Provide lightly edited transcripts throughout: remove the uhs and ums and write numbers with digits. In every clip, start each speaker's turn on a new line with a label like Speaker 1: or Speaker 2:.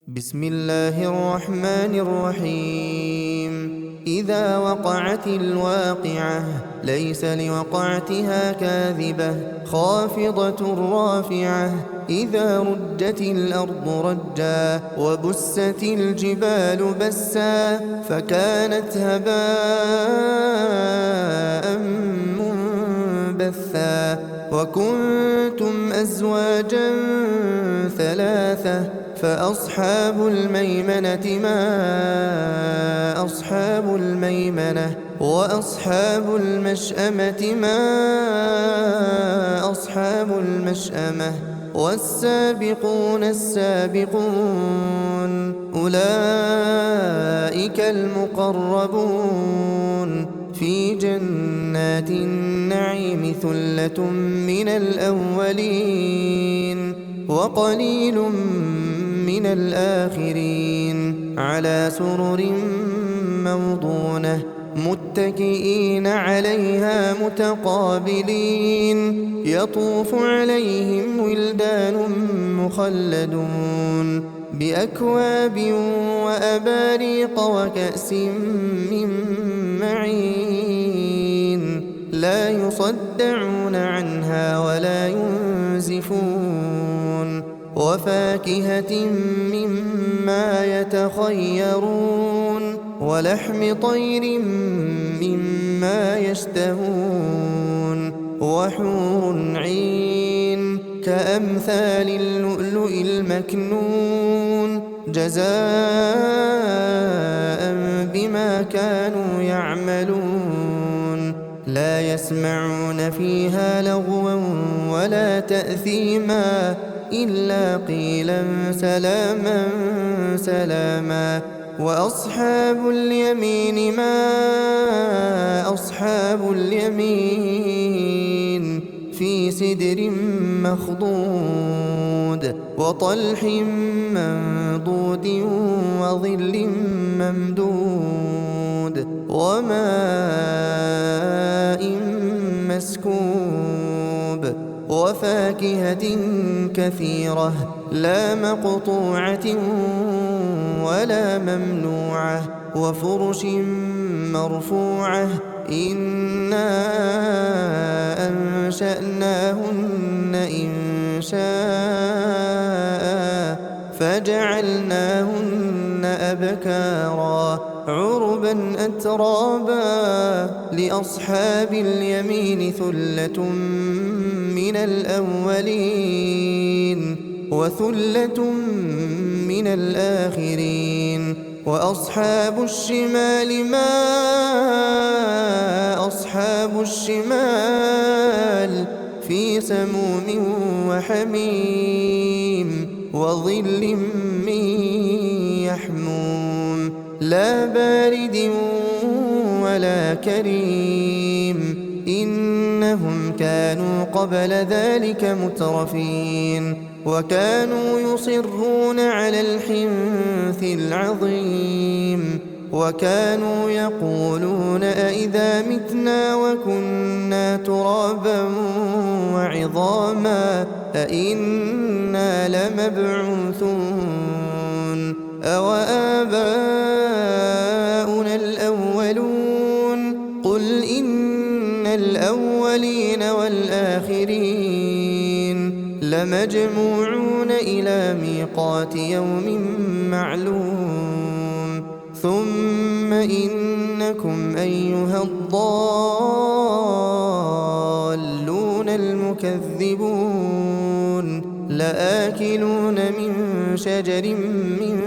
Speaker 1: بسم الله الرحمن الرحيم. إذا وقعت الواقعة ليس لوقعتها كاذبة خافضة رافعة. إذا رجت الأرض رجا وبست الجبال بسا فكانت هباء منبثا. وكنتم أزواجا ثلاثة فأصحاب الميمنة ما أصحاب الميمنة وأصحاب المشأمة ما أصحاب المشأمة والسابقون السابقون أولئك المقربون في جنات النعيم ثلة من الأولين وقليل من الآخرين على سرر موضونة متكئين عليها متقابلين يطوف عليهم ولدان مخلدون بأكواب وأباريق وكأس من معين لا يصدعون عنها ولا ينزفون وفاكهة مما يتخيرون ولحم طير مما يشتهون وحور عين كأمثال اللؤلؤ المكنون جزاء بما كانوا يعملون لا يسمعون فيها لغوا ولا تأثيما إلا قيلا سلاما سلاما. وأصحاب اليمين ما أصحاب اليمين في سدر مخضود وطلح منضود وظل ممدود وماء مسكوب وفاكهة كثيرة لا مقطوعة ولا ممنوعة وفرش مرفوعة إنا أنشأناهن إنشاء فجعلناهن أبكارا عربا أترابا لأصحاب اليمين ثلة من الأولين وثلة من الآخرين. وأصحاب الشمال ما أصحاب الشمال في سموم وحميم وظل من يحموم لا بارد ولا كريم إنهم كانوا قبل ذلك مترفين وكانوا يصرون على الحنث العظيم وكانوا يقولون أئذا متنا وكنا ترابا وعظاما أئنا لمبعوثون أو آباؤنا الأولون قل إن الأولين والآخرين لمجموعون إلى ميقات يوم معلوم ثم إنكم أيها الضالون المكذبون لآكلون من شجر من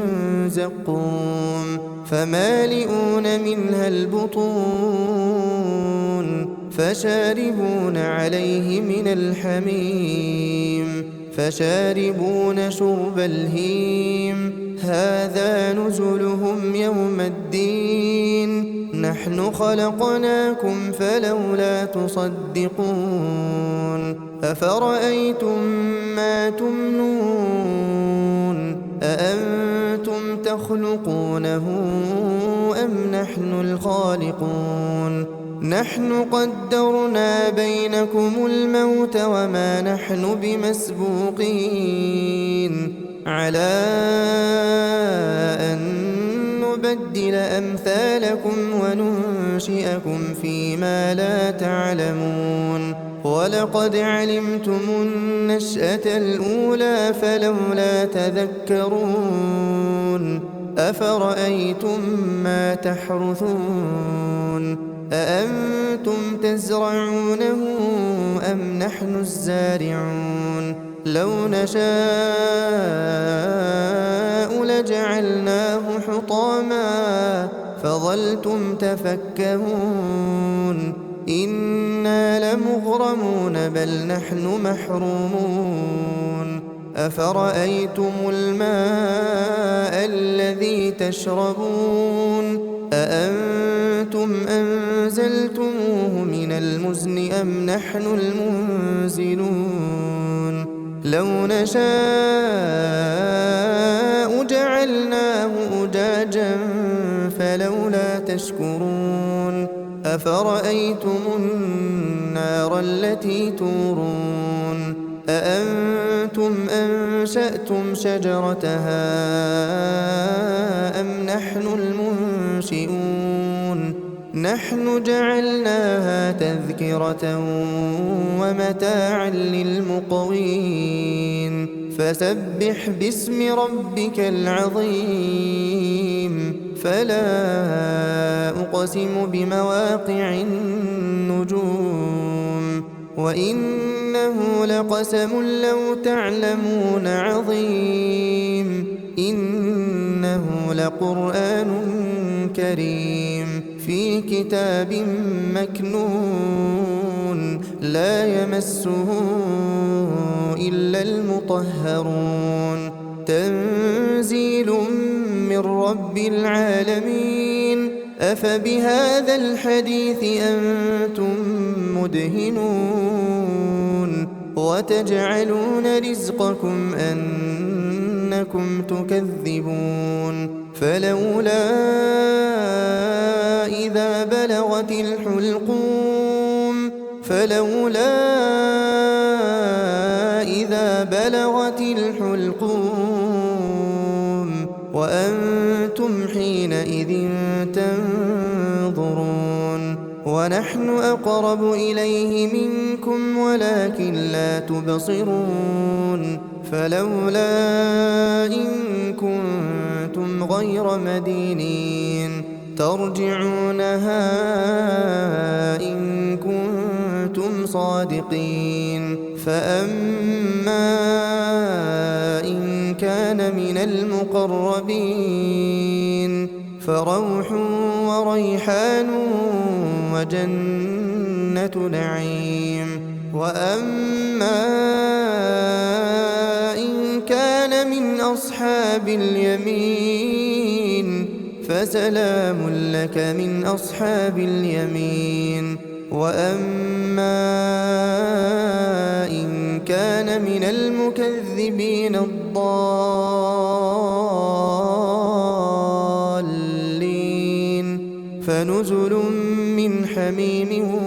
Speaker 1: زقوم فمالئون منها البطون فشاربون عليه من الحميم فشاربون شرب الهيم هذا نزلهم يوم الدين نحن خلقناكم فلولا تصدقون أفرأيتم ما تمنون أأنتم تخلقونه أم نحن الخالقون نحن قدرنا بينكم الموت وما نحن بمسبوقين على نبدل أمثالكم وننشئكم فيما لا تعلمون ولقد علمتم النشأة الأولى فلولا تذكرون أفرأيتم ما تحرثون أأنتم تزرعونه أم نحن الزارعون لو نشاء لجعلناه حطاما فظلتم تفكهون إنا لمغرمون بل نحن محرومون أفرأيتم الماء الذي تشربون أأنتم أنزلتموه من المزن أم نحن المنزلون لو نشاء جعلناه أجاجا فلولا تشكرون أفرأيتم النار التي تورون أأنتم أنشأتم شجرتها أم نحن المنشئون نحن جعلناها تذكرة ومتاعا للمقوين فسبح باسم ربك العظيم فلا أقسم بمواقع النجوم وإنه لقسم لو تعلمون عظيم إنه لقرآن كريم في كتاب مكنون لا يمسه إلا المطهرون تنزيل من رب العالمين أفبهذا الحديث أنتم مدهنون وتجعلون رزقكم أنكم تكذبون فلولا إذا بلغت الحلقوم وأنتم حينئذ تنظرون ونحن أقرب إليه منكم ولكن لا تبصرون فلولا إن كنتم غير مدينين ترجعونها إن كنتم صادقين فأما إن كان من المقربين فروح وريحان وجنة نعيم وأما إن كان من أصحاب اليمين فسلام لك من أصحاب اليمين وأما إن كان من المكذبين الضالين فنزل من حميم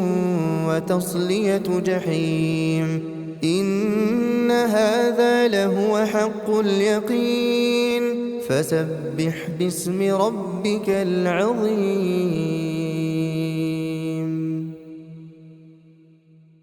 Speaker 1: وتصلية جحيم إن هذا لهو حق اليقين فسبح باسم ربك العظيم